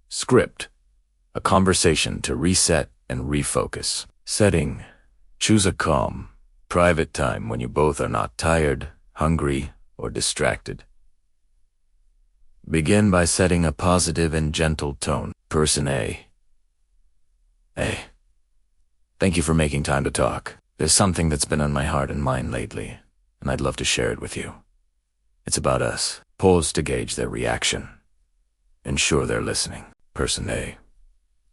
Script: a conversation to reset and refocus. Setting: choose a calm, private time when you both are not tired, hungry, or distracted. Begin by setting a positive and gentle tone. Person A: Hey, thank you for making time to talk. There's something that's been on my heart and mind lately, and I'd love to share it with you. It's about us. Pause to gauge their reaction. Ensure they're listening. Person A: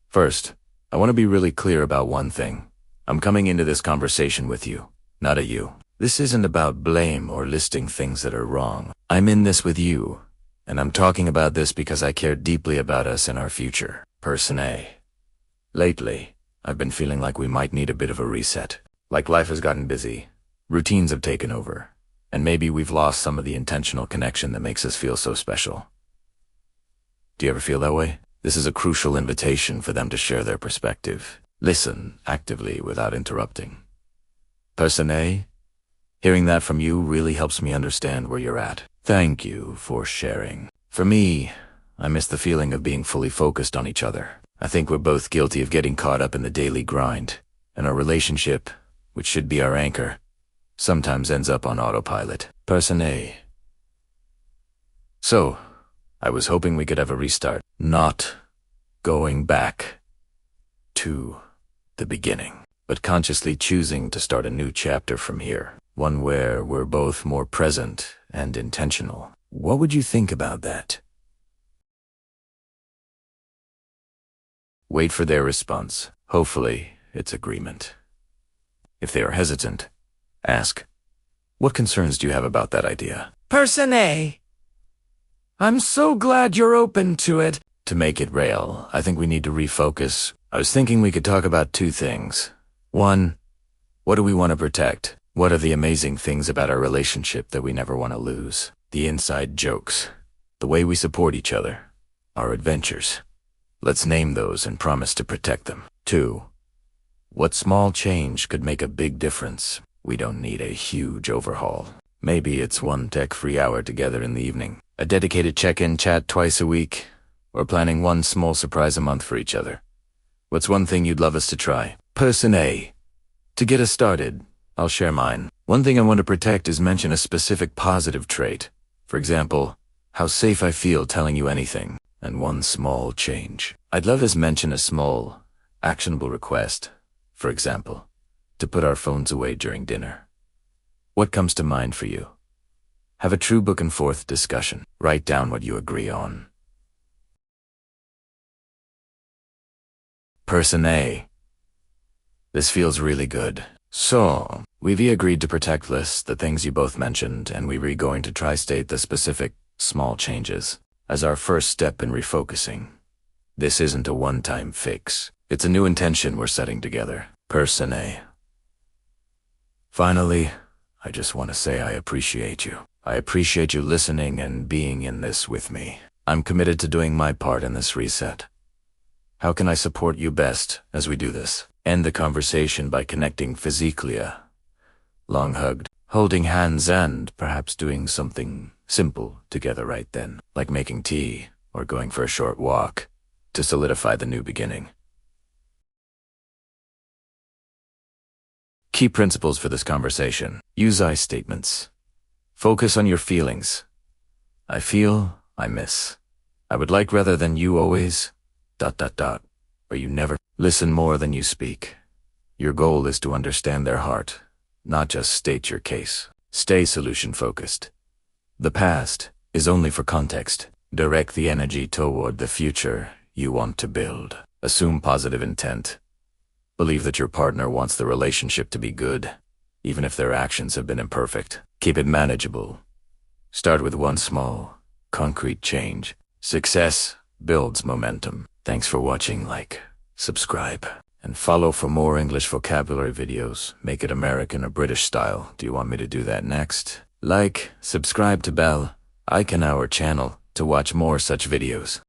First, I want to be really clear about one thing. I'm coming into this conversation with you, not at you. This isn't about blame or listing things that are wrong. I'm in this with you, and I'm talking about this because I care deeply about us and our future. Person A: Lately, I've been feeling like we might need a bit of a reset. Like life has gotten busy, routines have taken over, and maybe we've lost some of the intentional connection that makes us feel so special. Do you ever feel that way? This is a crucial invitation for them to share their perspective. Listen actively without interrupting. Person A: Hearing that from you really helps me understand where you're at. Thank you for sharing. For me, I miss the feeling of being fully focused on each other. I think we're both guilty of getting caught up in the daily grind, and our relationship, which should be our anchor, sometimes ends up on autopilot. Person A: So, I was hoping we could have a restart. Not going back to the beginning, but consciously choosing to start a new chapter from here. One where we're both more present and intentional. What would you think about that? Wait for their response. Hopefully, it's agreement. If they are hesitant, ask, what concerns do you have about that idea? Person A: I'm so glad you're open to it. To make it real, I think we need to refocus. I was thinking we could talk about two things. One, what do we want to protect? What are the amazing things about our relationship that we never want to lose? The inside jokes, the way we support each other, our adventures. Let's name those and promise to protect them. Two, what small change could make a big difference? We don't need a huge overhaul. Maybe it's one tech-free hour together in the evening, a dedicated check-in chat twice a week, or planning one small surprise a month for each other. What's one thing you'd love us to try? Person A: To get us started, I'll share mine. One thing I want to protect is mention a specific positive trait. For example, how safe I feel telling you anything, and one small change. I'd love us mention a small, actionable request. For example, to put our phones away during dinner. What comes to mind for you? Have a true book and forth discussion. Write down what you agree on. Person A: This feels really good. So, we've agreed to protect lists, the things you both mentioned, and we're going to try state the specific, small changes as our first step in refocusing. This isn't a one-time fix. It's a new intention we're setting together. Person A: Finally, I just want to say I appreciate you. I appreciate you listening and being in this with me. I'm committed to doing my part in this reset. How can I support you best as we do this? End the conversation by connecting physically, long hugged, holding hands, and perhaps doing something simple together right then, like making tea or going for a short walk to solidify the new beginning. Key principles for this conversation. Use I statements. Focus on your feelings. I feel, I miss. I would like rather than you always, ... or you never. Listen more than you speak. Your goal is to understand their heart, not just state your case. Stay solution-focused. The past is only for context. Direct the energy toward the future you want to build. Assume positive intent. Believe that your partner wants the relationship to be good, even if their actions have been imperfect. Keep it manageable. Start with one small, concrete change. Success builds momentum. Thanks for watching. Like, subscribe, and follow for more English vocabulary videos. Make it American or British style. Do you want me to do that next? Like, subscribe to bell icon our channel to watch more such videos.